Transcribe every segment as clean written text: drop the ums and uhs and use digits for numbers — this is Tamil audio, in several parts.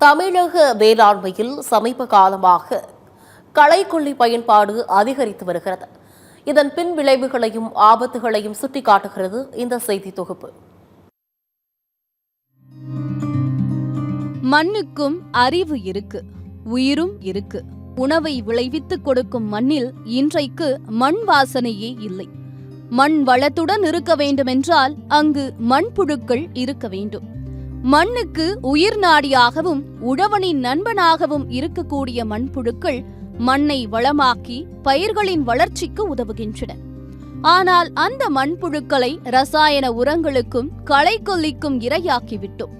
தமிழக வேளாண்மையில் சமீப காலமாக களைக்கொல்லி பயன்பாடு அதிகரித்து வருகிறது. இதன் பின் விளைவுகளையும் ஆபத்துகளையும் சுட்டிக்காட்டுகிறது இந்த செய்தி தொகுப்பு. மண்ணுக்கும் அறிவு இருக்கு, உயிரும் இருக்கு. உணவை விளைவித்துக் கொடுக்கும் மண்ணில் இன்றைக்கு மண் வாசனையே இல்லை. மண் வளத்துடன் இருக்க வேண்டுமென்றால் அங்கு மண்புழுக்கள் இருக்க வேண்டும். மண்ணுக்கு உயிர் நாடியாகவும் உழவனின் நண்பனாகவும் இருக்கக்கூடிய மண்புழுக்கள் மண்ணை வளமாக்கி பயிர்களின் வளர்ச்சிக்கு உதவுகின்றன. ஆனால் அந்த மண்புழுக்களை ரசாயன உரங்களுக்கும் களைக்கொல்லிக்கும் இரையாக்கிவிட்டோம்.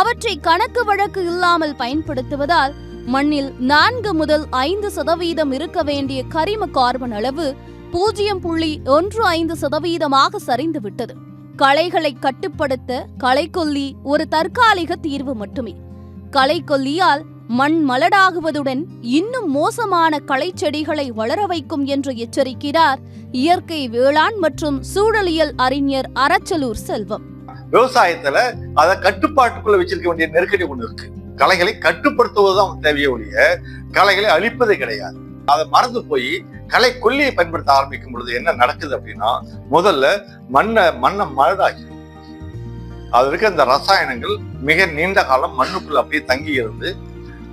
அவற்றை கணக்கு வழக்கு இல்லாமல் பயன்படுத்துவதால் மண்ணில் 4 முதல் 5% இருக்க வேண்டிய கரிம கார்பன் அளவு 0.15% சரிந்துவிட்டது. களைகளை கட்டுப்படுத்த களைக்கொல்லி ஒரு தற்காலிக தீர்வு மட்டுமே. களைக்கொல்லியால் மண் மலடாகுவதுடன் இன்னும் மோசமான களைச்செடிகளை வளர வைக்கும் என்று எச்சரிக்கிறார் இயற்கை வேளாண் மற்றும் சூழலியல் அறிஞர் அரச்சலூர் செல்வம். விவசாயத்துல அதை கட்டுப்பாட்டுக்குள்ள வச்சிருக்க வேண்டிய நெருக்கடி ஒண்ணு இருக்கு. களைகளை கட்டுப்படுத்துவதுதான் தேவையே ஒழிய களைகளை அழிப்பதே கிடையாது. அதை மறந்து போய் களை கொல்லியை பயன்படுத்த ஆரம்பிக்கும் பொழுது என்ன நடக்குது அப்படின்னா, முதல்ல மண்ணை மலடாகி அது இருக்க இந்த ரசாயனங்கள் மிக நீண்ட காலம் மண்ணுக்குள்ள அப்படியே தங்கி இருந்து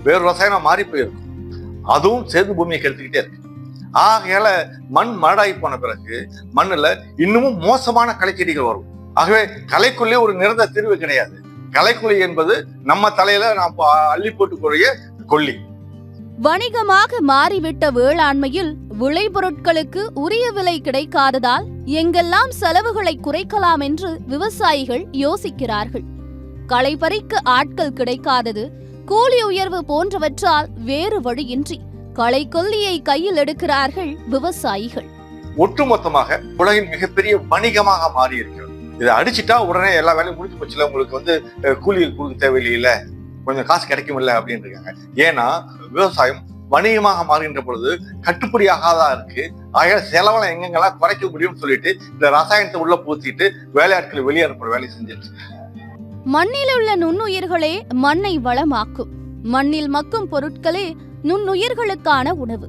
வேறு ரசாயனம் மாறி போயிருக்கும். அதுவும் சேர்ந்து பூமியை கெடுத்துக்கிட்டே இருக்கு. ஆகையால மண் மலடாகி போன பிறகு மண்ணுல இன்னமும் மோசமான களைச்செடிகள் வரும். ஆகவே களைக்குள்ளே ஒரு நிரந்தர தீர்வு கிடையாது. களைக்குள்ளி என்பது நம்ம தலையில நாம் அள்ளி போட்டுக்கூடிய கொல்லி. வணிகமாக மாறிவிட்ட வேளாண்மையில் விளைபொருட்களுக்கு உரிய விலை கிடைக்காததால் எங்கெல்லாம் செலவுகளை குறைக்கலாம் என்று விவசாயிகள் யோசிக்கிறார்கள். களை பறிக்க ஆட்கள் கிடைக்காதது, கூலி உயர்வு போன்றவற்றால் வேறு வழியின்றி களைக்கொல்லியை கையில் எடுக்கிறார்கள் விவசாயிகள். ஒட்டுமொத்தமாக உலகின் மிகப்பெரிய வணிகமாக மாறி இருக்கிறது. இதை அடிச்சுட்டா உடனே எல்லா வேலையும் முடிஞ்சு போச்சுல, உங்களுக்கு கூலி கொடுக்க தேவையில்லை, கொஞ்சம் காசு கிடைக்கும் இல்லை அப்படின்னு இருக்காங்க. ஏன்னா விவசாயம் வணிகமாக மாறுகின்ற பொழுது கட்டுப்படியாகாதா இருக்கு. ஆக செலவளை எங்கெங்கெல்லாம் குறைக்க முடியும்னு சொல்லிட்டு இந்த ரசாயனத்தை உள்ள பூத்திட்டு வேலையாட்களை வெளியே அனுப்புற வேலையை செஞ்சிருச்சு. மண்ணில் உள்ள நுண்ணுயிர்களே மண்ணை வளமாக்கும். மண்ணில் மக்கும் பொருட்களே நுண்ணுயிர்களுக்கான உணவு.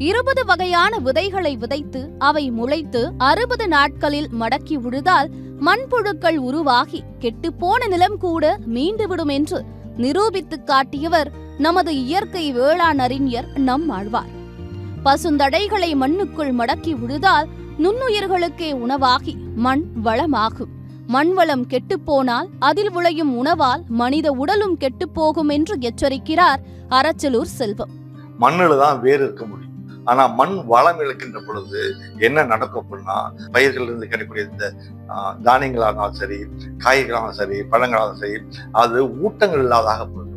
20 வகையான விதைகளை விதைத்து அவை முளைத்து 60 நாட்களில் மடக்கி உழுதால் மண்புழுக்கள் உருவாகி கெட்டுப்போன நிலம் கூட மீண்டுவிடும் என்று நிரூபித்து காட்டியவர் நமது இயற்கை வேளாண் அறிஞர் நம்மாழ்வார். பசுந்தடைகளை மண்ணுக்குள் மடக்கி உழுதால் நுண்ணுயிர்களுக்கே உணவாகி மண் வளமாகும். மண்வளம் கெட்டுப்போனால் அதில் விளையும் உணவால் மனித உடலும் கெட்டுப்போகும் என்று எச்சரிக்கிறார் அரச்சலூர் செல்வம். மண்ணுல தான் வேறு இருக்க முடியும். ஆனா மண் வளம் இழக்கின்ற பொழுது என்ன நடக்கும் அப்படின்னா, பயிர்கள் இருந்து கிடைக்கக்கூடிய இந்த தானியங்களானாலும் சரி, காய்களானாலும் சரி, பழங்களாலும் சரி, அது ஊட்டங்கள் இல்லாதாக போயிடும்.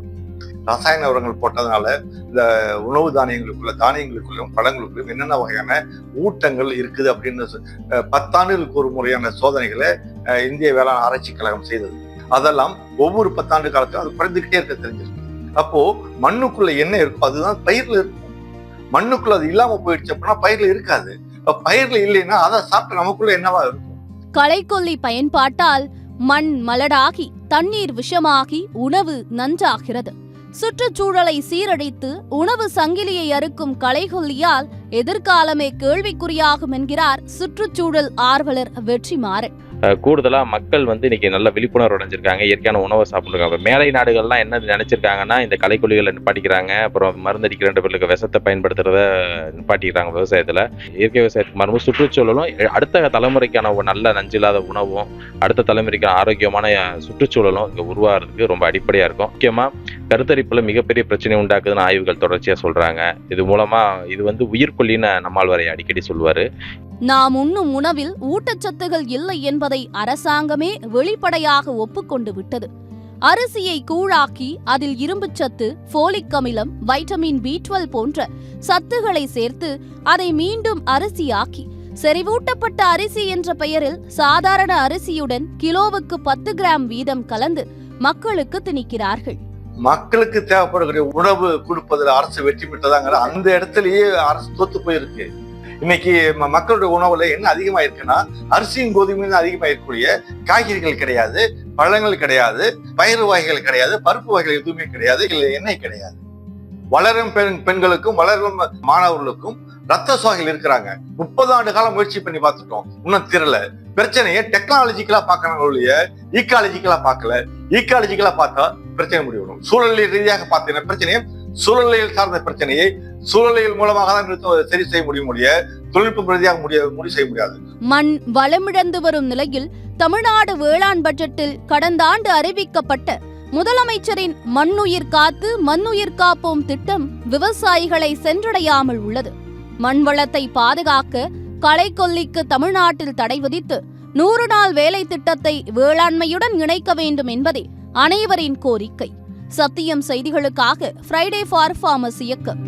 ரசாயன உரங்கள் போட்டதுனால இந்த உணவு தானியங்களுக்குள்ளும் பழங்களுக்குள்ளும் என்னென்ன வகையான ஊட்டங்கள் இருக்குது அப்படின்னு 10 ஆண்டுகளுக்கு ஒரு முறையான சோதனைகளை இந்திய வேளாண் ஆராய்ச்சி கழகம் செய்தது. அதெல்லாம் ஒவ்வொரு 10 ஆண்டு காலத்துக்கும் அது குறைந்துகிட்டே இருக்க தெரிஞ்சிருக்கு. அப்போ மண்ணுக்குள்ள என்ன இருக்கும் அதுதான் பயிர்ல இருக்கும். மண்ணுக்குள்ள அது இல்லாம போயிடுச்சு அப்படின்னா பயிர்ல இருக்காது. பயிர்ல இல்லைன்னா அதை சாப்பிட்டு நமக்குள்ள என்னவா இருக்கும்? களைக்கொல்லி பயன்பாட்டால் மண் மலடாகி தண்ணீர் விஷமாகி உணவு நஞ்சாகிறது. சுற்றுச்சூழலை சீரழித்து உணவு சங்கிலியை அறுக்கும் களைக்கொல்லியால் எதிர்காலமே கேள்விக்குறியாகும் என்கிறார் சுற்றுச்சூழல் ஆர்வலர் வெற்றிமாறன். கூடுதலாக மக்கள் இன்னைக்கு நல்ல விழிப்புணர்வு அடைஞ்சிருக்காங்க. இயற்கையான உணவை சாப்பிட்ருக்காங்க. மேலை நாடுகள்லாம் என்ன நினைச்சிருக்காங்கன்னா, இந்த களைக்கொல்லிகளை நிப்பாட்டிக்கிறாங்க, அப்புறம் மருந்தடிக்கிற 2 பேருக்கு விஷத்தை பயன்படுத்துறத நிப்பாட்டிக்கிறாங்க விவசாயத்தில். இயற்கை விவசாயத்துக்கு மறுபடியும் சுற்றுச்சூழலும் அடுத்த தலைமுறைக்கான ஒரு நல்ல நஞ்சில்லாத உணவும் அடுத்த தலைமுறைக்கான ஆரோக்கியமான சுற்றுச்சூழலும் இங்கே உருவாகிறதுக்கு ரொம்ப அடிப்படையாக இருக்கும். முக்கியமாக கருத்தரிப்பில் மிகப்பெரிய பிரச்சனை உண்டாக்குதுன்னு ஆய்வுகள் தொடர்ச்சியாக சொல்கிறாங்க. இது மூலமாக இது உயிர்கொல்லின்னு நம்மாழ்வாரை அடிக்கடி சொல்லுவார். நாம் உண்ணும் உணவில் ஊட்டச்சத்துகள் இல்லை என்பதை அரசாங்கமே வெளிப்படையாக ஒப்புக்கொண்டு விட்டது. அரிசியை கூழாக்கி அதில் இரும்புச்சத்து, போலிக் அமிலம், வைட்டமின் B12 போன்ற சத்துக்களை சேர்த்து அதை மீண்டும் அரிசியாக்கி செறிவூட்டப்பட்ட அரிசி என்ற பெயரில் சாதாரண அரிசியுடன் கிலோவுக்கு 10 கிராம் வீதம் கலந்து மக்களுக்கு திணிக்கிறார்கள். மக்களுக்கு தேவைப்படக்கூடிய உணவு கொடுப்பதில் அரசு வெற்றி பெற்றதாங்கிற அந்த இடத்துலயே அரசு தோத்து போயிருக்கு. இன்னைக்கு மக்களுடைய உணவுல என்ன அதிகமா இருக்குன்னா அரிசியும் கோதுமையும் அதிகமா இருக்கக்கூடிய காய்கறிகள் கிடையாது, பழங்கள் கிடையாது, பயிறு வகைகள் கிடையாது, பருப்பு வகைகள் எதுவுமே கிடையாது, இல்ல எண்ணெய் கிடையாது. வளரும் பெண்களுக்கும் வளரும் மாணவர்களுக்கும் ரத்த சோகைகள் இருக்கிறாங்க. 30 ஆண்டு காலம் முயற்சி பண்ணி பார்த்துட்டோம், இன்னும் தீரல. பிரச்சனையை டெக்னாலஜிக்கலா பார்க்கறாங்க ஒழிய ஈக்காலஜிக்கலா பார்க்கல. ஈக்காலஜிக்கலா பார்த்தா பிரச்சனை முடிவிடும். சூழலியல் ரீதியாக பார்த்தீங்கன்னா பிரச்சனையை சூழலியல் சார்ந்த பிரச்சனையை சூழலியல் மூலமாக தான் சரி செய்ய முடியும், தொழில்நுட்ப ரீதியாக முடிவு செய்ய முடியாது. மண் வளமிழந்து வரும் நிலையில் தமிழ்நாடு வேளாண் பட்ஜெட்டில் கடந்த ஆண்டு அறிவிக்கப்பட்ட முதலமைச்சரின் மண்ணுயிர் காத்து மண்ணுயிர் காப்போம் திட்டம் விவசாயிகளை சென்றடையாமல் உள்ளது. மண் வளத்தை பாதுகாக்க களைக்கொல்லிக்கு தமிழ்நாட்டில் தடை விதித்து 100 நாள் வேலை திட்டத்தை வேளாண்மையுடன் இணைக்க வேண்டும் என்பதே அனைவரின் கோரிக்கை. சத்தியம் செய்திகளுக்காக ஃப்ரைடே ஃபார் ஃபார்மர்ஸ் இயக்கம்.